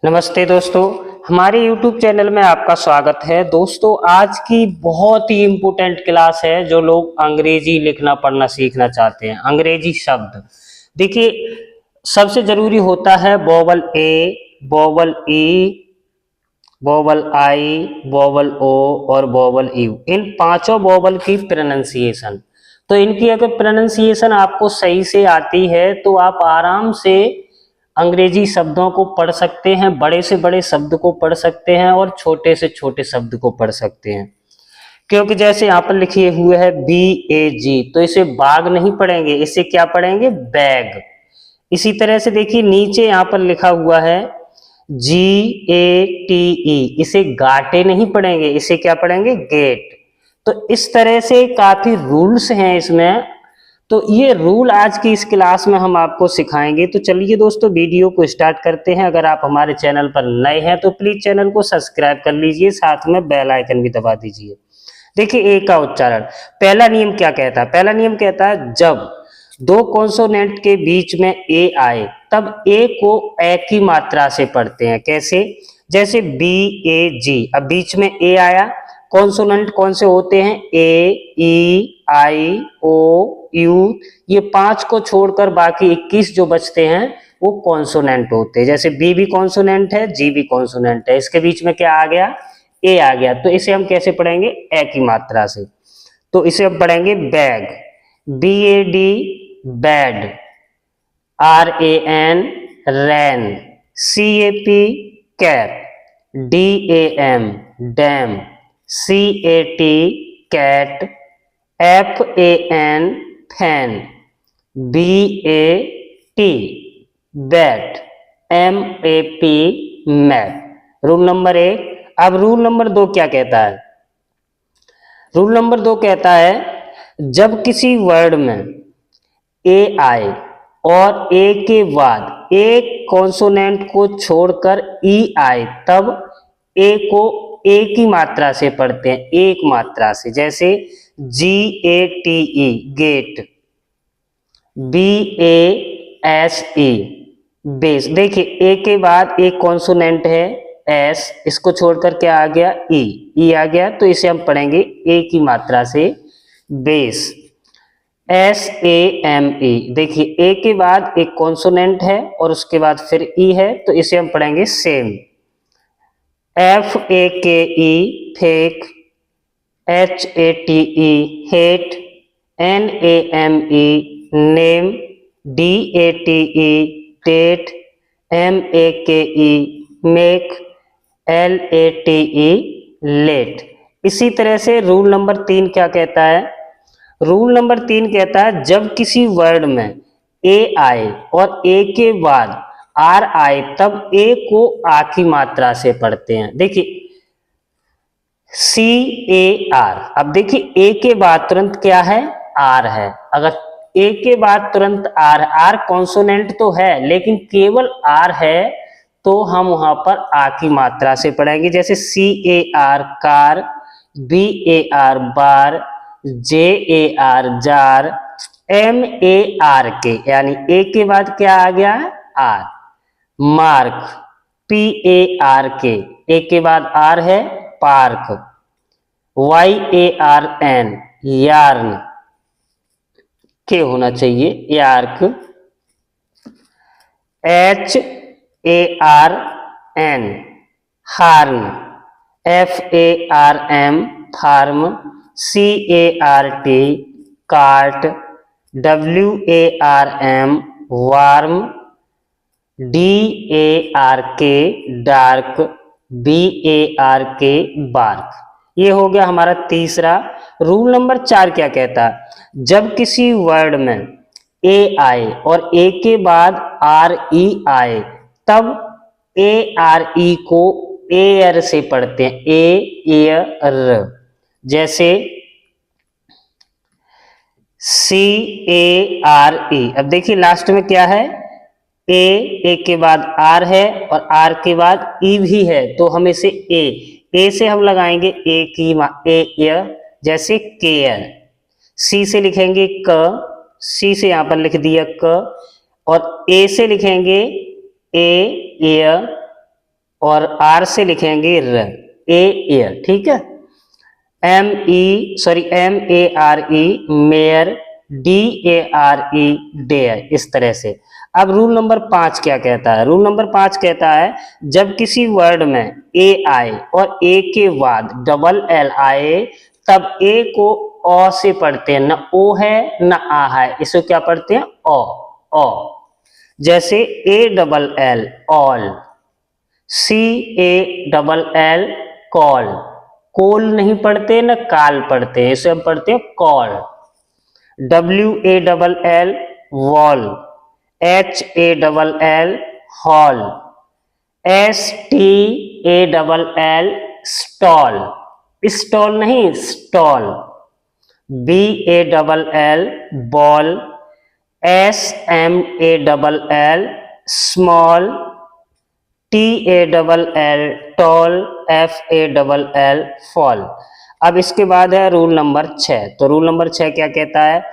नमस्ते दोस्तों, हमारे YouTube चैनल में आपका स्वागत है। दोस्तों, आज की बहुत ही इम्पोर्टेंट क्लास है जो लोग अंग्रेजी लिखना पढ़ना सीखना चाहते हैं। अंग्रेजी शब्द देखिए, सबसे जरूरी होता है वोवल ए, वोवल ई, वोवल आई, वोवल ओ और वोवल यू। इन पांचों वोवल की प्रोनाउंसिएशन, तो इनकी अगर प्रोनाउंसिएशन आपको सही से आती है तो आप आराम से अंग्रेजी शब्दों को पढ़ सकते हैं, बड़े से बड़े शब्द को पढ़ सकते हैं और छोटे से छोटे शब्द को पढ़ सकते हैं। क्योंकि जैसे यहाँ पर लिखे हुए है BAG, तो इसे बाग नहीं पढ़ेंगे, इसे क्या पढ़ेंगे? बैग। इसी तरह से देखिए नीचे यहाँ पर लिखा हुआ है GATE, इसे गाटे नहीं पढ़ेंगे, इसे क्या पढ़ेंगे? गेट। तो इस तरह से काफी रूल्स हैं इसमें, तो ये रूल आज की इस क्लास में हम आपको सिखाएंगे। तो चलिए दोस्तों, वीडियो को स्टार्ट करते हैं। अगर आप हमारे चैनल पर नए हैं तो प्लीज चैनल को सब्सक्राइब कर लीजिए, साथ में बेल आइकन भी दबा दीजिए। देखिए ए का उच्चारण, पहला नियम क्या कहता है? पहला नियम कहता है जब दो कॉन्सोनेंट के बीच में ए आए तब ए को ए की मात्रा से पढ़ते हैं। कैसे? जैसे BAG, अब बीच में ए आया, कॉन्सोनेंट कौन से होते हैं? ए, ई, आई, ओ, यू। ये 5 को छोड़कर बाकी 21 जो बचते हैं वो कॉन्सोनेंट होते हैं। जैसे बी भी कॉन्सोनेंट है, जी भी कॉन्सोनेंट है, इसके बीच में क्या आ गया? ए आ गया। तो इसे हम कैसे पढ़ेंगे? ए की मात्रा से। तो इसे हम पढ़ेंगे bag, BAD, bad, RAN, ran, CAP, cap, DAM, dam, CAT, cat, FAN, fan, BAT, bat, MAP, map. Rule number 1। अब रूल नंबर 2 क्या कहता है? रूल नंबर 2 कहता है जब किसी वर्ड में ए आए और ए के बाद एक कॉन्सोनेंट को छोड़कर ई आए तब ए को ए की मात्रा से पढ़ते हैं, एक मात्रा से। जैसे GATE, गेट, BASE, बेस। देखिए ए के बाद एक कॉन्सोनेंट है एस, इसको छोड़कर क्या आ गया? ई आ गया। तो इसे हम पढ़ेंगे ए की मात्रा से, बेस, SAME। देखिए ए के बाद एक कॉन्सोनेंट है और उसके बाद फिर ई है, तो इसे हम पढ़ेंगे same, FAKE, fake, HATE, hate, NAME, name, DATE, date, MAKE, make, LATE, late. इसी तरह से रूल नंबर 3 क्या कहता है? रूल नंबर 3 कहता है जब किसी वर्ड में ए आए और ए के बाद आर आए तब ए को आ की मात्रा से पढ़ते हैं। देखिए CAR, अब देखिए ए के बाद तुरंत क्या है? आर है। अगर ए के बाद तुरंत आर कॉन्सोनेंट तो है लेकिन केवल आर है तो हम वहां पर आ की मात्रा से पढ़ेंगे। जैसे CAR, कार, BAR, बार, JAR, जार, MARK, यानी ए के बाद क्या आ गया? आर। मार्क, PARK, ए के बाद आर है, पार्क। YARN, यार्न, के होना चाहिए, यार्क। HARN, हार्न, FARM, farm, CART, cart, WARM, warm, DARK, dark, BARK, bark. ये हो गया हमारा तीसरा। रूल नंबर 4 क्या कहता है? जब किसी वर्ड में ए आए और ए के बाद RE आए तब ARE को एयर से पढ़ते हैं, एयर। जैसे CARE, अब देखिए लास्ट में क्या है? ए के बाद आर है और आर के बाद ई भी है, तो हम इसे ए से हम लगाएंगे ए की एयर, जैसे केयर। सी से लिखेंगे क, सी से यहां पर लिख दिया क, और ए से लिखेंगे एयर, और आर से लिखेंगे र, एयर, ठीक है। M-A-R-E मेयर, D-A-R-E डेयर, इस तरह से। अब रूल नंबर 5 क्या कहता है? रूल नंबर 5 कहता है जब किसी वर्ड में ए आए और ए के बाद डबल एल आए तब ए को ओ से पढ़ते हैं, न ओ है न आ है, इसे क्या पढ़ते हैं? ओ। ओ। जैसे A double L all, CALL call, coal नहीं पढ़ते न काल पढ़ते हैं, इसे हम पढ़ते हैं call. WALL wall, HALL hall, STALL stall, stall नहीं stall, BALL ball, SMALL small, TALL tall, FALL fall. अब इसके बाद है रूल नंबर 6। तो रूल नंबर 6 क्या कहता है?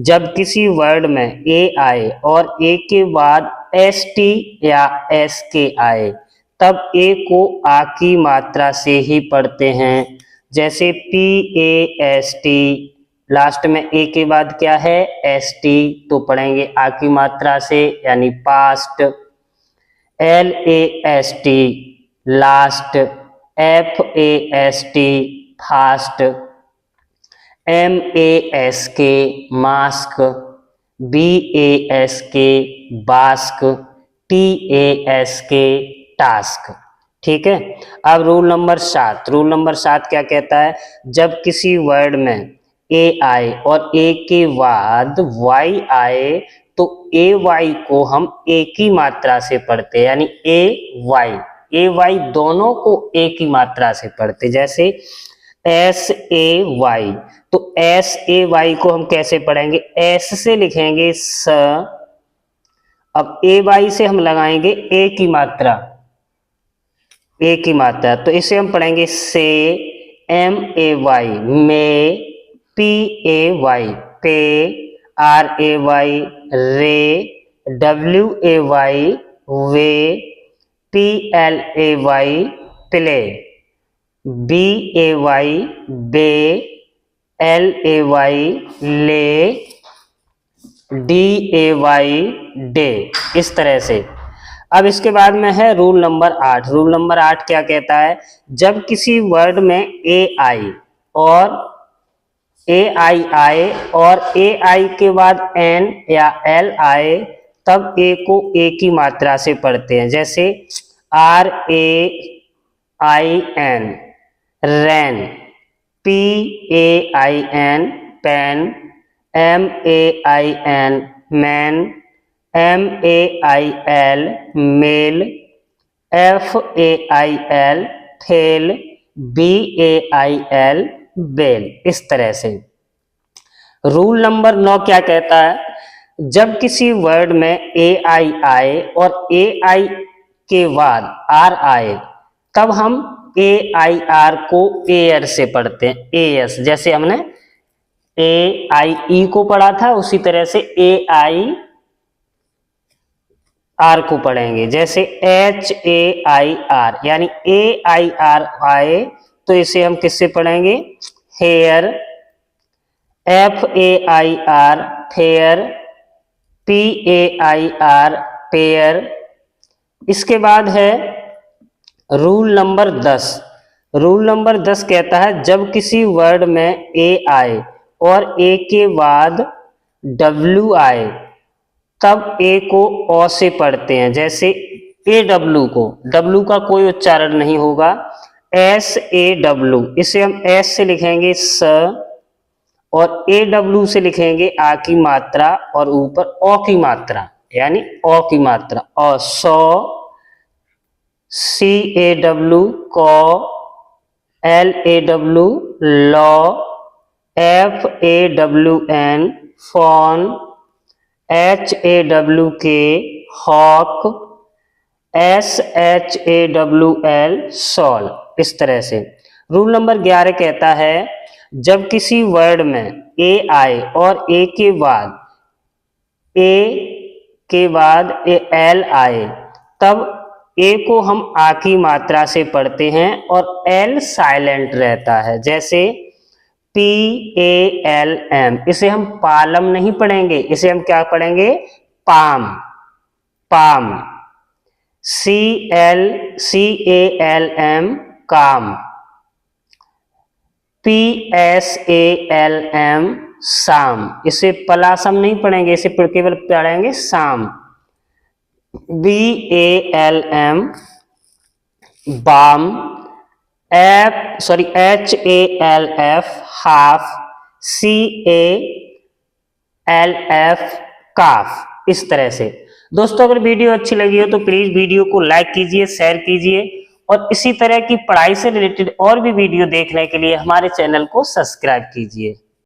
जब किसी वर्ड में ए आए और ए के बाद ST या SK आए तब ए को आ की मात्रा से ही पढ़ते हैं। जैसे PAST, लास्ट में ए के बाद क्या है? ST, तो पढ़ेंगे आ की मात्रा से यानी past. LAST last, FAST fast, MASK mask, BASK bask, TASK task, ठीक है। अब रूल नंबर 7। रूल नंबर 7 क्या कहता है? जब किसी वर्ड में ए आए और ए के बाद वाई आए तो ए वाई को हम ए की मात्रा से पढ़ते हैं, यानी ए वाई दोनों को ए की मात्रा से पढ़ते। जैसे SAY, तो SAY को हम कैसे पढ़ेंगे? S से लिखेंगे स, अब AY से हम लगाएंगे ए की मात्रा, ए की मात्रा, तो इसे हम पढ़ेंगे से, MAY में, PAY पे, RAY रे, WAY वे, PLAY प्ले, BAY बे, LAY ले, DAY डे, इस तरह से। अब इसके बाद में है रूल नंबर 8। रूल नंबर 8 क्या कहता है? जब किसी वर्ड में ए आई और AI आए और AI के बाद N या L आए तब ए को ए की मात्रा से पढ़ते हैं। जैसे RAIN rain, PAIN pain, MAIN main, MAIL mail, FAIL fail, BAIL bail, इस तरह से। रूल नंबर 9 क्या कहता है? जब किसी वर्ड में AI आए और AI के बाद R आए तब हम AIR को एयर से पढ़ते हैं, AS। जैसे हमने AIE को पढ़ा था उसी तरह से AIR को पढ़ेंगे। जैसे HAIR, यानी AIR आए तो इसे हम किससे पढ़ेंगे? Hair, FAIR fair, PAIR pair. इसके बाद है रूल नंबर 10। रूल नंबर 10 कहता है जब किसी वर्ड में ए आए और ए के बाद W आए तब ए को ओ से पढ़ते हैं। जैसे AW को, W का कोई उच्चारण नहीं होगा, SAW, इसे हम S से लिखेंगे स और AW से लिखेंगे आ की मात्रा और ऊपर ओ की मात्रा, यानी ओ की मात्रा, और सौ, CAW को, LAW law, FAWN fawn, HAWK hawk, SHAWL shawl, इस तरह से। रूल नंबर 11 कहता है जब किसी वर्ड में ए आए और ए के बाद एल आए तब ए को हम आ की मात्रा से पढ़ते हैं और एल साइलेंट रहता है, जैसे PALM, इसे हम पालम नहीं पढ़ेंगे, इसे हम क्या पढ़ेंगे, पाम, पाम। CALM काम, PSALM शाम, इसे पलासम नहीं पढ़ेंगे, इसे केवल पढ़ेंगे शाम। BALM balm, HALF half, CALF काफ। इस तरह से दोस्तों अगर वीडियो अच्छी लगी हो तो प्लीज वीडियो को लाइक कीजिए, शेयर कीजिए और इसी तरह की पढ़ाई से रिलेटेड और भी वीडियो देखने के लिए हमारे चैनल को सब्सक्राइब कीजिए।